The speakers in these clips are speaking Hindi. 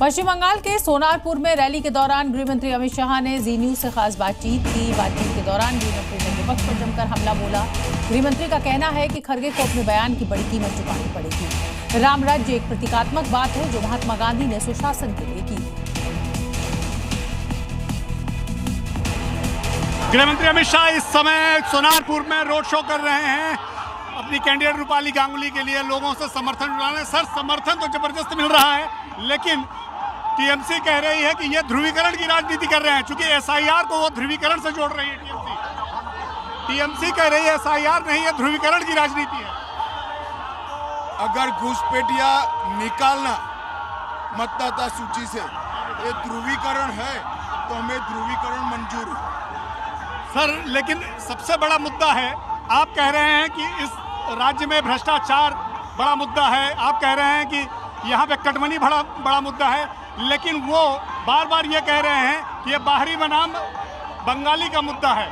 पश्चिम बंगाल के सोनारपुर में रैली के दौरान गृहमंत्री अमित शाह ने जी न्यूज से खास बातचीत की। बातचीत के दौरान गृहमंत्री ने विपक्ष पर जमकर हमला बोला। गृहमंत्री का कहना है कि खड़गे को अपने बयान की बड़ी कीमत चुकानी पड़ेगी। राम राज्य एक प्रतीकात्मक बात है जो महात्मा गांधी ने सुशासन के लिए की। गृहमंत्री अमित शाह इस समय सोनारपुर में रोड शो कर रहे हैं अपनी कैंडिडेट रूपाली गांगुली के लिए। लोगों से समर्थन जुटाने। सर, समर्थन तो जबरदस्त मिल रहा है, लेकिन टीएमसी कह रही है कि ये ध्रुवीकरण की राजनीति कर रहे हैं, क्योंकि एसआईआर को वो ध्रुवीकरण से जोड़ रही है। टीएमसी कह रही है एसआईआर नहीं है, ध्रुवीकरण की राजनीति है। अगर घुसपैठिया निकालना मतदाता सूची से ये ध्रुवीकरण है तो हमें ध्रुवीकरण मंजूर है। सर, लेकिन सबसे बड़ा मुद्दा है, आप कह रहे हैं कि इस राज्य में भ्रष्टाचार बड़ा मुद्दा है, आप कह रहे हैं कि यहाँ पे कटमनी बड़ा मुद्दा है, लेकिन वो बार बार ये कह रहे हैं कि ये बाहरी बनाम बंगाली का मुद्दा है।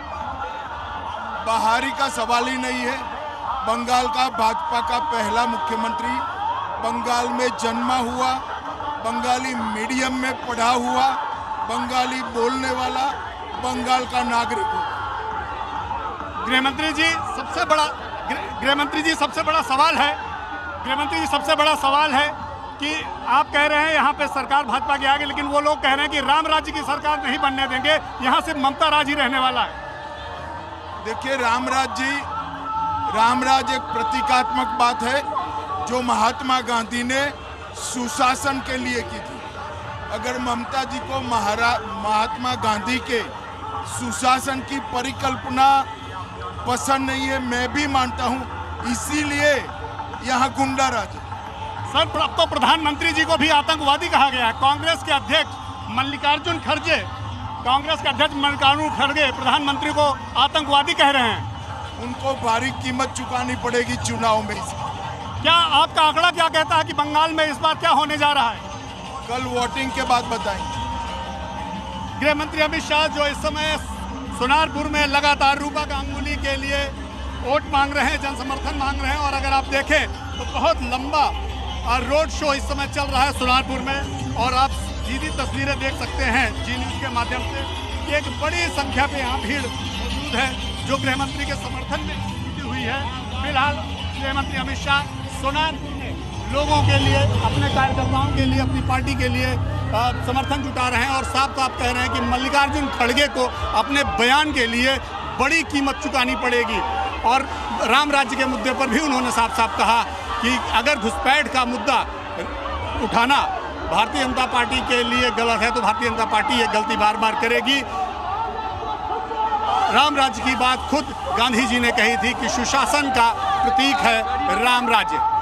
बाहरी का सवाल ही नहीं है। बंगाल का भाजपा का पहला मुख्यमंत्री, बंगाल में जन्मा हुआ, बंगाली मीडियम में पढ़ा हुआ, बंगाली बोलने वाला, बंगाल का नागरिक हो। गृहमंत्री जी सबसे बड़ा सवाल है कि आप कह रहे हैं यहाँ पे सरकार भाजपा की आगे, लेकिन वो लोग कह रहे हैं कि राम राज्य की सरकार नहीं बनने देंगे, यहाँ से ममता राज ही रहने वाला है। देखिए, राम राज्य एक प्रतीकात्मक बात है जो महात्मा गांधी ने सुशासन के लिए की थी। अगर ममता जी को महात्मा गांधी के सुशासन की परिकल्पना पसंद नहीं है, मैं भी मानता हूं, इसीलिए यहाँ गुंडा राज है। सर, अब तो प्रधानमंत्री जी को भी आतंकवादी कहा गया है। कांग्रेस के अध्यक्ष मल्लिकार्जुन खड़गे प्रधानमंत्री को आतंकवादी कह रहे हैं। उनको भारी कीमत चुकानी पड़ेगी चुनाव में। क्या आपका आंकड़ा क्या कहता है कि बंगाल में इस बार क्या होने जा रहा है? कल वोटिंग के बाद बताएंगे। गृहमंत्री अमित शाह जो इस समय सोनारपुर में लगातार रूपा गांगुली के लिए वोट मांग रहे हैं, जनसमर्थन मांग रहे हैं, और अगर आप देखें तो बहुत लंबा रोड शो इस समय चल रहा है सोनारपुर में। और आप सीधी तस्वीरें देख सकते हैं जी न्यूज के माध्यम से कि एक बड़ी संख्या पे यहाँ भीड़ मौजूद है जो गृहमंत्री के समर्थन में जुटी हुई है। फिलहाल गृहमंत्री अमित शाह सोनारपुर में लोगों के लिए, अपने कार्यकर्ताओं के लिए, अपनी पार्टी के लिए समर्थन जुटा रहे हैं और साफ साफ कह रहे हैं कि मल्लिकार्जुन खड़गे को अपने बयान के लिए बड़ी कीमत चुकानी पड़ेगी। और राम राज्य के मुद्दे पर भी उन्होंने साफ साफ कहा कि अगर घुसपैठ का मुद्दा उठाना भारतीय जनता पार्टी के लिए गलत है तो भारतीय जनता पार्टी ये गलती बार बार करेगी। राम राज्य की बात खुद गांधी जी ने कही थी कि सुशासन का प्रतीक है राम राज्य।